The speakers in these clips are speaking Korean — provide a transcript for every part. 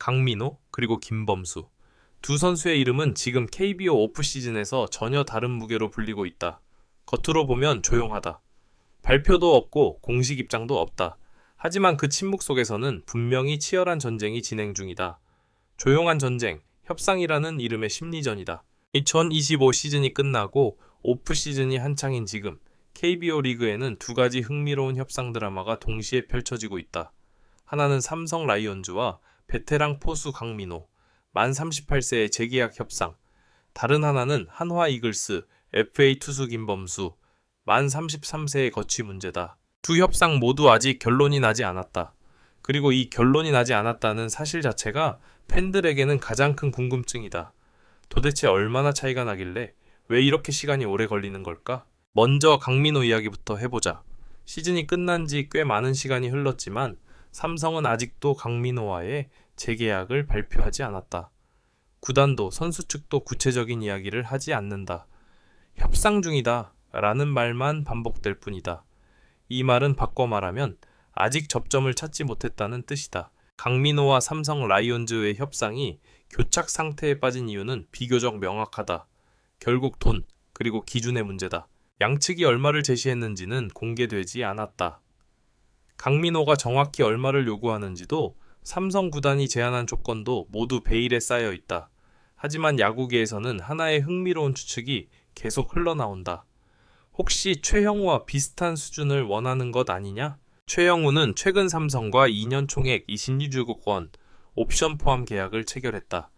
강민호 그리고 김범수. 두 선수의 이름은 지금 KBO 오프시즌에서 전혀 다른 무게로 불리고 있다. 겉으로 보면 조용하다. 발표도 없고 공식 입장도 없다. 하지만 그 침묵 속에서는 분명히 치열한 전쟁이 진행 중이다. 조용한 전쟁, 협상이라는 이름의 심리전이다. 2025 시즌이 끝나고 오프 시즌이 한창인 지금 KBO 리그에는 두 가지 흥미로운 협상 드라마가 동시에 펼쳐지고 있다. 하나는 삼성 라이온즈와 베테랑 포수 강민호, 만 38세의 재계약 협상. 다른 하나는 한화 이글스, FA 투수 김범수, 만 33세의 거취 문제다. 두 협상 모두 아직 결론이 나지 않았다. 그리고 이 결론이 나지 않았다는 사실 자체가 팬들에게는 가장 큰 궁금증이다. 도대체 얼마나 차이가 나길래 왜 이렇게 시간이 오래 걸리는 걸까? 먼저 강민호 이야기부터 해보자. 시즌이 끝난 지 꽤 많은 시간이 흘렀지만 삼성은 아직도 강민호와의 재계약을 발표하지 않았다. 구단도 선수 측도 구체적인 이야기를 하지 않는다. 협상 중이다 라는 말만 반복될 뿐이다. 이 말은 바꿔 말하면 아직 접점을 찾지 못했다는 뜻이다. 강민호와 삼성 라이온즈의 협상이 교착 상태에 빠진 이유는 비교적 명확하다. 결국 돈, 그리고 기준의 문제다. 양측이 얼마를 제시했는지는 공개되지 않았다. 강민호가 정확히 얼마를 요구하는지도 삼성 구단이 제안한 조건도 모두 베일에 쌓여 있다. 하지만 야구계에서는 하나의 흥미로운 추측이 계속 흘러나온다. 혹시 최형우와 비슷한 수준을 원하는 것 아니냐? 최형우는 최근 삼성과 2년 총액 26억 원 옵션 포함 계약을 체결했다.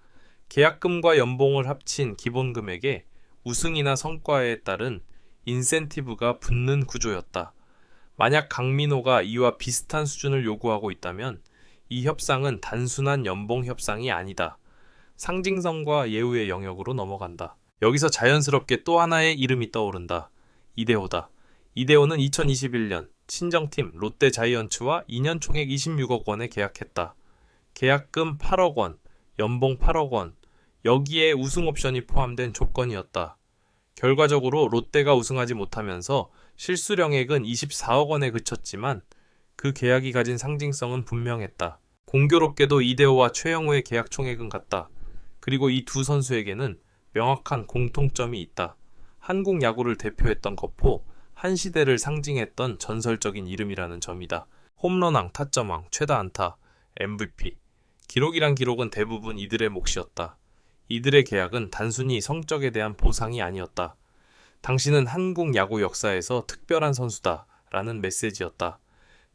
계약금과 연봉을 합친 기본 금액에 우승이나 성과에 따른 인센티브가 붙는 구조였다. 만약 강민호가 이와 비슷한 수준을 요구하고 있다면 이 협상은 단순한 연봉 협상이 아니다. 상징성과 예우의 영역으로 넘어간다. 여기서 자연스럽게 또 하나의 이름이 떠오른다. 이대호다. 이대호는 2021년 친정팀 롯데 자이언츠와 2년 총액 26억 원에 계약했다. 계약금 8억 원, 연봉 8억 원, 여기에 우승 옵션이 포함된 조건이었다. 결과적으로 롯데가 우승하지 못하면서 실수령액은 24억 원에 그쳤지만 그 계약이 가진 상징성은 분명했다. 공교롭게도 이대호와 최영우의 계약 총액은 같다. 그리고 이 두 선수에게는 명확한 공통점이 있다. 한국 야구를 대표했던 거포, 한 시대를 상징했던 전설적인 이름이라는 점이다. 홈런왕, 타점왕, 최다 안타, MVP. 기록이란 기록은 대부분 이들의 몫이었다. 이들의 계약은 단순히 성적에 대한 보상이 아니었다. 당신은 한국 야구 역사에서 특별한 선수다 라는 메시지였다.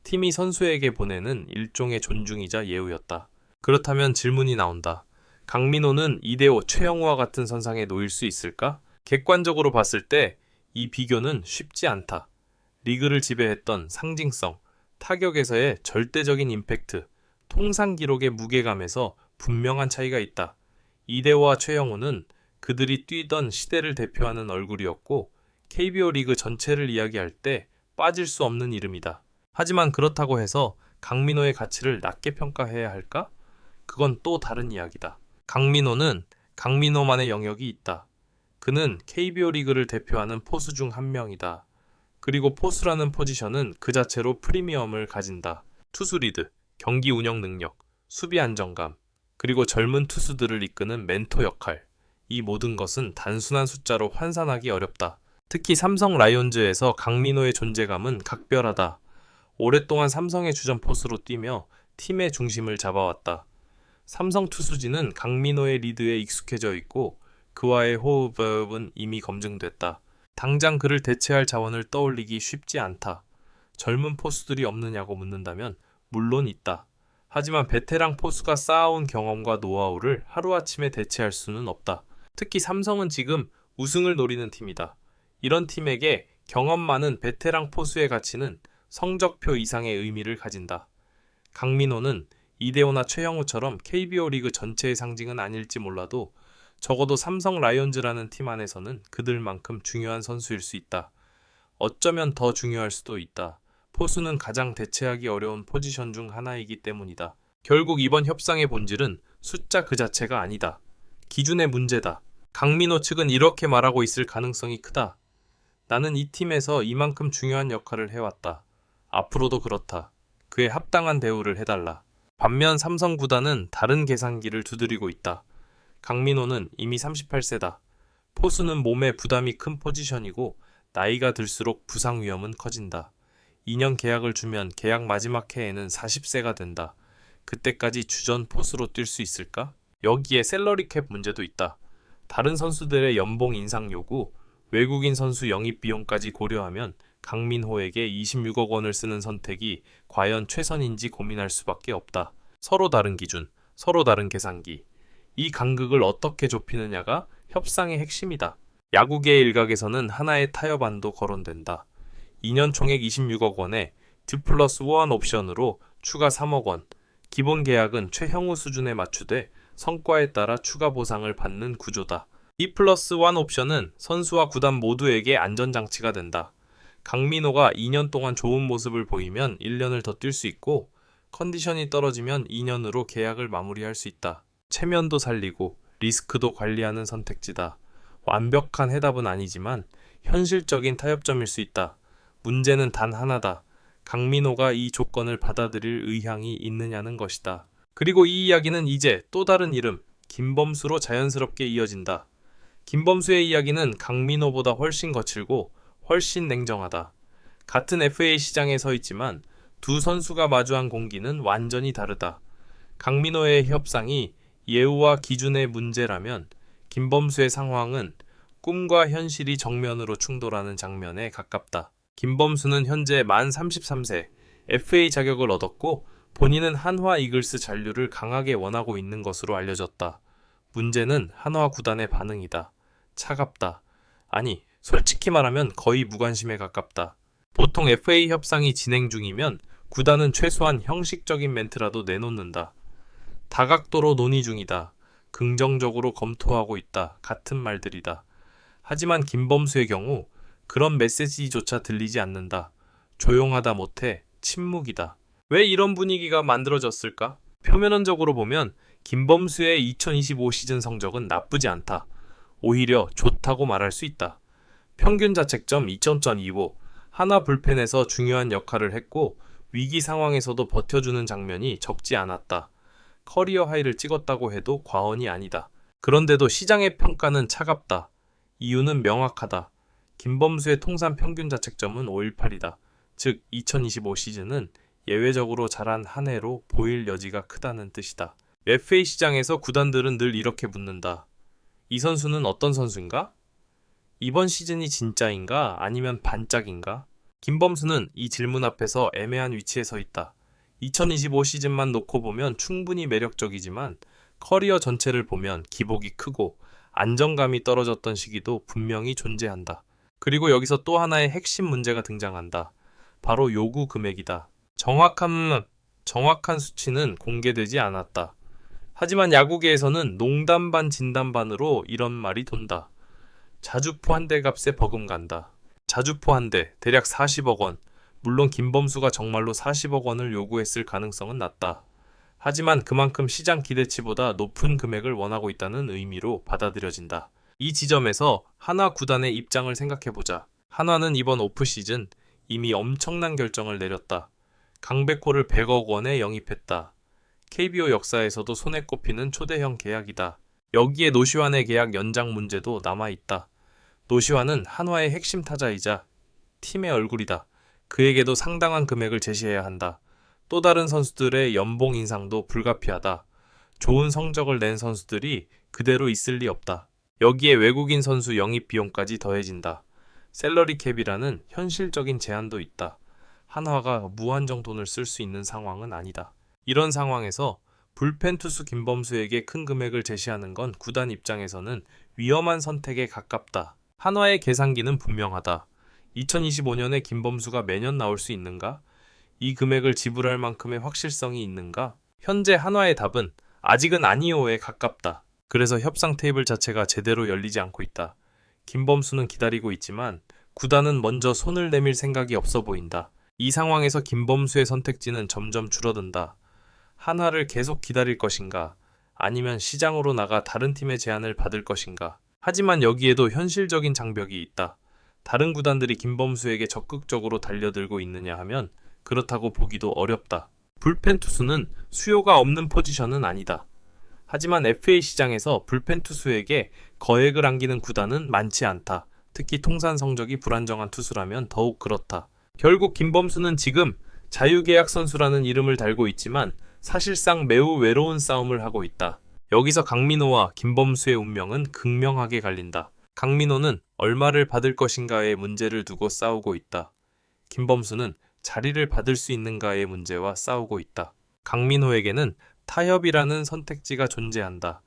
팀이 선수에게 보내는 일종의 존중이자 예우였다. 그렇다면 질문이 나온다. 강민호는 이대호, 최영우와 같은 선상에 놓일 수 있을까? 객관적으로 봤을 때 이 비교는 쉽지 않다. 리그를 지배했던 상징성, 타격에서의 절대적인 임팩트, 통산 기록의 무게감에서 분명한 차이가 있다. 이대호와 최영우는 그들이 뛰던 시대를 대표하는 얼굴이었고 KBO 리그 전체를 이야기할 때 빠질 수 없는 이름이다. 하지만 그렇다고 해서 강민호의 가치를 낮게 평가해야 할까? 그건 또 다른 이야기다. 강민호는 강민호만의 영역이 있다. 그는 KBO 리그를 대표하는 포수 중 한 명이다. 그리고 포수라는 포지션은 그 자체로 프리미엄을 가진다. 투수 리드, 경기 운영 능력, 수비 안정감, 그리고 젊은 투수들을 이끄는 멘토 역할. 이 모든 것은 단순한 숫자로 환산하기 어렵다. 특히 삼성 라이온즈에서 강민호의 존재감은 각별하다. 오랫동안 삼성의 주전 포수로 뛰며 팀의 중심을 잡아왔다. 삼성 투수진은 강민호의 리드에 익숙해져 있고 그와의 호흡은 이미 검증됐다. 당장 그를 대체할 자원을 떠올리기 쉽지 않다. 젊은 포수들이 없느냐고 묻는다면 물론 있다. 하지만 베테랑 포수가 쌓아온 경험과 노하우를 하루아침에 대체할 수는 없다. 특히 삼성은 지금 우승을 노리는 팀이다. 이런 팀에게 경험 많은 베테랑 포수의 가치는 성적표 이상의 의미를 가진다. 강민호는 이대호나 최영우처럼 KBO 리그 전체의 상징은 아닐지 몰라도 적어도 삼성 라이온즈라는 팀 안에서는 그들만큼 중요한 선수일 수 있다. 어쩌면 더 중요할 수도 있다. 포수는 가장 대체하기 어려운 포지션 중 하나이기 때문이다. 결국 이번 협상의 본질은 숫자 그 자체가 아니다. 기준의 문제다. 강민호 측은 이렇게 말하고 있을 가능성이 크다. 나는 이 팀에서 이만큼 중요한 역할을 해왔다. 앞으로도 그렇다. 그에 합당한 대우를 해달라. 반면 삼성 구단은 다른 계산기를 두드리고 있다. 강민호는 이미 38세다. 포수는 몸에 부담이 큰 포지션이고 나이가 들수록 부상 위험은 커진다. 2년 계약을 주면 계약 마지막 해에는 40세가 된다. 그때까지 주전 포수로 뛸 수 있을까? 여기에 셀러리 캡 문제도 있다. 다른 선수들의 연봉 인상 요구, 외국인 선수 영입 비용까지 고려하면 강민호에게 26억 원을 쓰는 선택이 과연 최선인지 고민할 수밖에 없다. 서로 다른 기준, 서로 다른 계산기. 이 간극을 어떻게 좁히느냐가 협상의 핵심이다. 야구계의 일각에서는 하나의 타협안도 거론된다. 2년 총액 26억 원에 2+1 옵션으로 추가 3억 원, 기본 계약은 최형우 수준에 맞추되 성과에 따라 추가 보상을 받는 구조다. 2+1 옵션은 선수와 구단 모두에게 안전장치가 된다. 강민호가 2년 동안 좋은 모습을 보이면 1년을 더 뛸 수 있고 컨디션이 떨어지면 2년으로 계약을 마무리할 수 있다. 체면도 살리고 리스크도 관리하는 선택지다. 완벽한 해답은 아니지만 현실적인 타협점일 수 있다. 문제는 단 하나다. 강민호가 이 조건을 받아들일 의향이 있느냐는 것이다. 그리고 이 이야기는 이제 또 다른 이름, 김범수로 자연스럽게 이어진다. 김범수의 이야기는 강민호보다 훨씬 거칠고 훨씬 냉정하다. 같은 FA 시장에 서 있지만 두 선수가 마주한 공기는 완전히 다르다. 강민호의 협상이 예우와 기준의 문제라면 김범수의 상황은 꿈과 현실이 정면으로 충돌하는 장면에 가깝다. 김범수는 현재 만 33세, FA 자격을 얻었고 본인은 한화 이글스 잔류를 강하게 원하고 있는 것으로 알려졌다. 문제는 한화 구단의 반응이다. 차갑다. 아니, 솔직히 말하면 거의 무관심에 가깝다. 보통 FA 협상이 진행 중이면 구단은 최소한 형식적인 멘트라도 내놓는다. 다각도로 논의 중이다. 긍정적으로 검토하고 있다. 같은 말들이다. 하지만 김범수의 경우 그런 메시지조차 들리지 않는다. 조용하다 못해 침묵이다. 왜 이런 분위기가 만들어졌을까? 표면적으로 보면 김범수의 2025 시즌 성적은 나쁘지 않다. 오히려 좋다고 말할 수 있다. 평균 자책점 2.25, 하나 불펜에서 중요한 역할을 했고 위기 상황에서도 버텨주는 장면이 적지 않았다. 커리어 하이를 찍었다고 해도 과언이 아니다. 그런데도 시장의 평가는 차갑다. 이유는 명확하다. 김범수의 통산 평균 자책점은 5.18이다. 즉 2025 시즌은 예외적으로 잘한 한 해로 보일 여지가 크다는 뜻이다. FA 시장에서 구단들은 늘 이렇게 묻는다. 이 선수는 어떤 선수인가? 이번 시즌이 진짜인가? 아니면 반짝인가? 김범수는 이 질문 앞에서 애매한 위치에 서 있다. 2025 시즌만 놓고 보면 충분히 매력적이지만 커리어 전체를 보면 기복이 크고 안정감이 떨어졌던 시기도 분명히 존재한다. 그리고 여기서 또 하나의 핵심 문제가 등장한다. 바로 요구 금액이다. 정확한 수치는 공개되지 않았다. 하지만 야구계에서는 농담 반 진담 반으로 이런 말이 돈다. 자주포 한 대 값에 버금간다. 자주포 한 대, 대략 40억 원. 물론 김범수가 정말로 40억 원을 요구했을 가능성은 낮다. 하지만 그만큼 시장 기대치보다 높은 금액을 원하고 있다는 의미로 받아들여진다. 이 지점에서 한화 구단의 입장을 생각해보자. 한화는 이번 오프시즌 이미 엄청난 결정을 내렸다. 강백호를 100억 원에 영입했다. KBO 역사에서도 손에 꼽히는 초대형 계약이다. 여기에 노시환의 계약 연장 문제도 남아있다. 노시환은 한화의 핵심 타자이자 팀의 얼굴이다. 그에게도 상당한 금액을 제시해야 한다. 또 다른 선수들의 연봉 인상도 불가피하다. 좋은 성적을 낸 선수들이 그대로 있을 리 없다. 여기에 외국인 선수 영입 비용까지 더해진다. 셀러리 캡이라는 현실적인 제한도 있다. 한화가 무한정 돈을 쓸 수 있는 상황은 아니다. 이런 상황에서 불펜 투수 김범수에게 큰 금액을 제시하는 건 구단 입장에서는 위험한 선택에 가깝다. 한화의 계산기는 분명하다. 2025년에 김범수가 매년 나올 수 있는가? 이 금액을 지불할 만큼의 확실성이 있는가? 현재 한화의 답은 아직은 아니오에 가깝다. 그래서 협상 테이블 자체가 제대로 열리지 않고 있다. 김범수는 기다리고 있지만 구단은 먼저 손을 내밀 생각이 없어 보인다. 이 상황에서 김범수의 선택지는 점점 줄어든다. 한화를 계속 기다릴 것인가? 아니면 시장으로 나가 다른 팀의 제안을 받을 것인가? 하지만 여기에도 현실적인 장벽이 있다. 다른 구단들이 김범수에게 적극적으로 달려들고 있느냐 하면 그렇다고 보기도 어렵다. 불펜 투수는 수요가 없는 포지션은 아니다. 하지만 FA 시장에서 불펜 투수에게 거액을 안기는 구단은 많지 않다. 특히 통산 성적이 불안정한 투수라면 더욱 그렇다. 결국 김범수는 지금 자유계약 선수라는 이름을 달고 있지만 사실상 매우 외로운 싸움을 하고 있다. 여기서 강민호와 김범수의 운명은 극명하게 갈린다. 강민호는 얼마를 받을 것인가의 문제를 두고 싸우고 있다. 김범수는 자리를 받을 수 있는가의 문제와 싸우고 있다. 강민호에게는 타협이라는 선택지가 존재한다.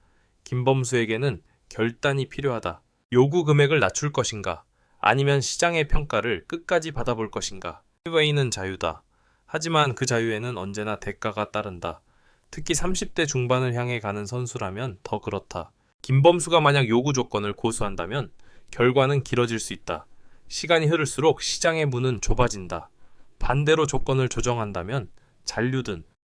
김범수에게는 결단이 필요하다. 요구 금액을 낮출 것인가? 아니면 시장의 평가를 끝까지 받아볼 것인가? 웨이는 자유다. 하지만 그 자유에는 언제나 대가가 따른다. 특히 30대 중반을 향해 가는 선수라면 더 그렇다. 김범수가 만약 요구 조건을 고수한다면 결과는 길어질 수 있다. 시간이 흐를수록 시장의 문은 좁아진다. 반대로 조건을 조정한다면 잔류든